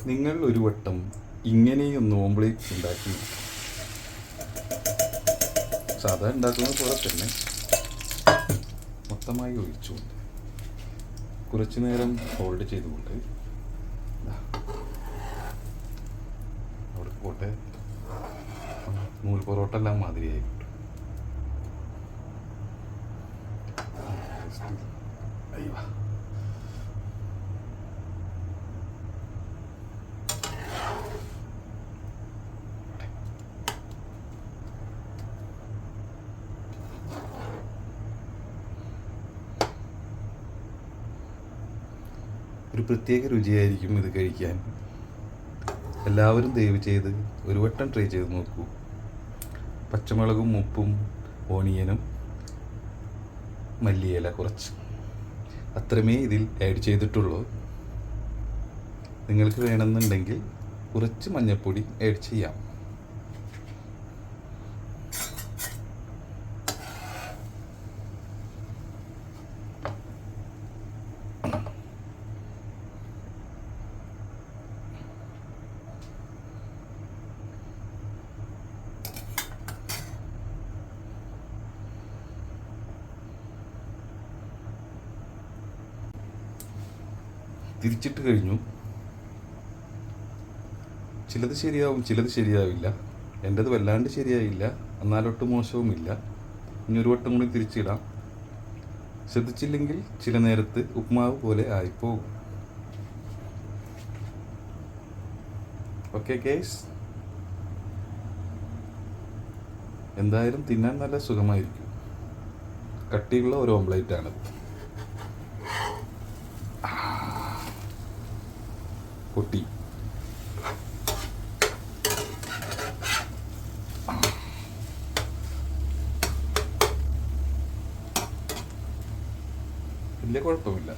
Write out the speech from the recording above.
നിങ്ങൾ ഒരു വട്ടം ഇങ്ങനെയൊന്ന് ഓംപ്ലേറ്റ് ഉണ്ടാക്കി സാധാ ഉണ്ടാക്കുന്നത് പോലെ തന്നെ മൊത്തമായി ഒഴിച്ചുകൊണ്ട് കുറച്ചു നേരം ഹോൾഡ് ചെയ്തുകൊണ്ട് അവിടെ പോട്ടെ നൂൽ പൊറോട്ട എല്ലാം മാതിരിയായി കിട്ടും. അയ്യോ, ഒരു പ്രത്യേക രുചിയായിരിക്കും ഇത് കഴിക്കാൻ. എല്ലാവരും ദയവ് ചെയ്ത് ഒരു വട്ടം ട്രൈ ചെയ്ത് നോക്കൂ. പച്ചമുളകും ഉപ്പും ഓണിയനും മല്ലിയില കുറച്ച് അത്രമേ ഇതിൽ ആഡ് ചെയ്തിട്ടുള്ളൂ. നിങ്ങൾക്ക് വേണമെന്നുണ്ടെങ്കിൽ കുറച്ച് മഞ്ഞൾപ്പൊടി ആഡ് ചെയ്യാം. തിരിച്ചിട്ട് കഴിഞ്ഞു. ചിലത് ശരിയാവും, ചിലത് ശരിയാവില്ല. എൻ്റെത് വല്ലാണ്ട് ശരിയായില്ല, എന്നാലൊട്ട് മോശവുമില്ല. ഇനി ഒരു വട്ടം കൂടി തിരിച്ചിടാം. ശ്രദ്ധിച്ചില്ലെങ്കിൽ ചില നേരത്ത് ഉപ്മാവ് പോലെ ആയിപ്പോകും. ഓക്കെ ഗൈസ്, എന്തായാലും തിന്നാൻ നല്ല സുഖമായിരിക്കും. കട്ടിയുള്ള ഒരു ഓംപ്ലേറ്റ് ആണത്. പൊട്ടി വലിയ കുഴപ്പമില്ല.